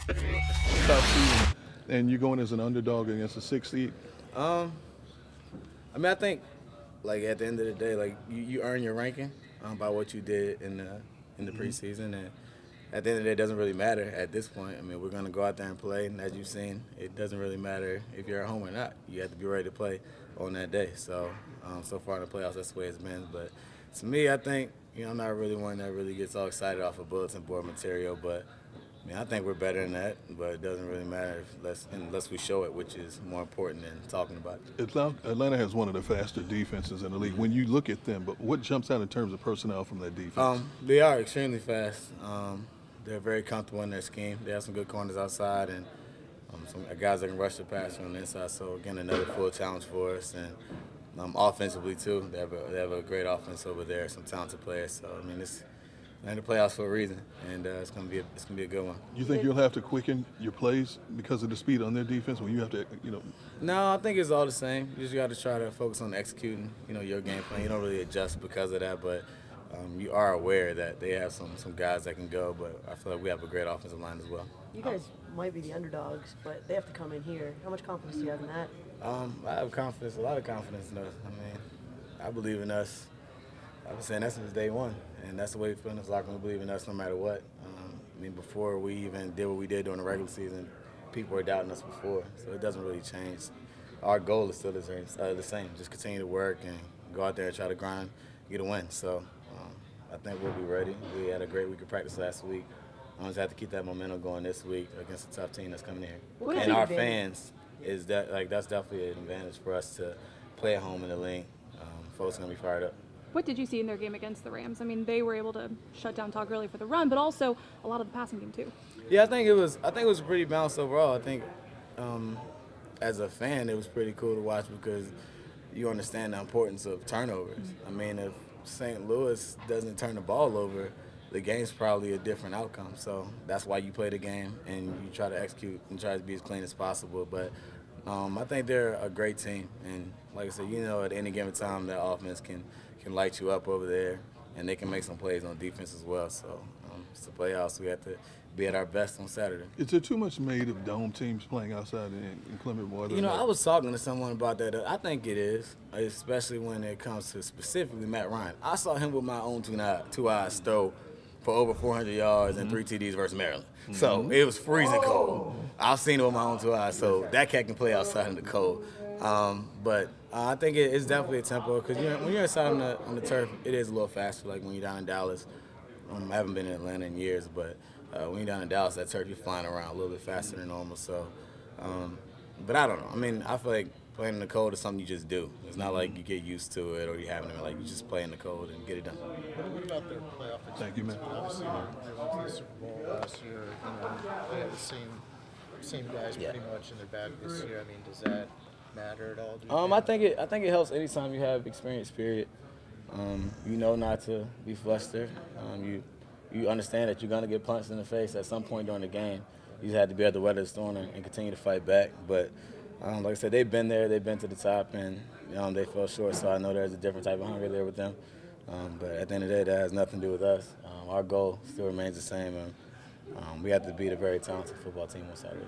Top seed, and you're going as an underdog against a 6 seed. Um, I mean, I think like at the end of the day, like you earn your ranking by what you did in the preseason, and at the end of the day, it doesn't really matter at this point. I mean, we're gonna go out there and play, and as you've seen, it doesn't really matter if you're at home or not. You have to be ready to play on that day. So, so far in the playoffs, that's the way it's been. But to me, I think I'm not really one that really gets all excited off of bulletin board material, but. I mean, I think we're better than that, but it doesn't really matter unless we show it, which is more important than talking about it. Atlanta has one of the faster defenses in the league. When you look at them, but what jumps out in terms of personnel from that defense? They are extremely fast. They're very comfortable in their scheme. They have some good corners outside and some guys that can rush the passer on the inside. So, again, another full challenge for us. And offensively, too, they have a great offense over there, some talented players. So, I mean, they're in the playoffs for a reason, and it's gonna be a good one. You think you'll have to quicken your plays because of the speed on their defense when you have to, No, I think it's all the same. You just got to try to focus on executing, your game plan. You don't really adjust because of that, but you are aware that they have some guys that can go. But I feel like we have a great offensive line as well. You guys might be the underdogs, but they have to come in here. How much confidence do you have in that? I have confidence, a lot of confidence in us. I mean, I believe in us. I've been saying that since day one, and that's the way we feel in this locker room. We believe in us no matter what. I mean, before we even did what we did during the regular season, people were doubting us before, so it doesn't really change. Our goal is still the same, just continue to work and go out there and try to grind, get a win. So I think we'll be ready. We had a great week of practice last week. I just have to keep that momentum going this week against a tough team that's coming here. And our fans, that's definitely an advantage for us to play at home in the league. Folks are going to be fired up. What did you see in their game against the Rams? I mean, they were able to shut down Todd Gurley for the run, but also a lot of the passing game too. Yeah, I think it was pretty balanced overall. I think as a fan, it was pretty cool to watch because you understand the importance of turnovers. I mean, if St. Louis doesn't turn the ball over, the game's probably a different outcome. So that's why you play the game and you try to execute and try to be as clean as possible. But I think they're a great team, and like I said, at any given time, that offense can light you up over there, and they can make some plays on defense as well. So it's the playoffs. We have to be at our best on Saturday. Is there too much made of dome teams playing outside in inclement weather? I was talking to someone about that. I think it is, especially when it comes to specifically Matt Ryan. I saw him with my own two eyes throw for over 400 yards and 3 TDs versus Maryland. So it was freezing cold. I've seen it with my own 2 eyes, so that cat can play outside in the cold. But I think it's definitely a tempo because when you're inside on the turf, it is a little faster. Like when you're down in Dallas, I haven't been in Atlanta in years, but when you're down in Dallas, that turf, you're flying around a little bit faster than normal. So, but I don't know. I mean, I feel like playing in the cold is something you just do. It's not like you get used to it or you have it. Like you just play in the cold and get it done. What about their playoff experience? Thank you, man. Obviously, they went to the Super Bowl last year. They have the same guys pretty much in their bag this year. I mean, does that matter at all? I think it helps anytime you have experience. Period. You know not to be flustered. You understand that you're gonna get punched in the face at some point during the game. You just have to be able to weather the storm and continue to fight back. But like I said, they've been there, they've been to the top, and they fell short. So I know there's a different type of hunger there with them. But at the end of the day, that has nothing to do with us. Our goal still remains the same, and we have to beat a very talented football team on Saturday.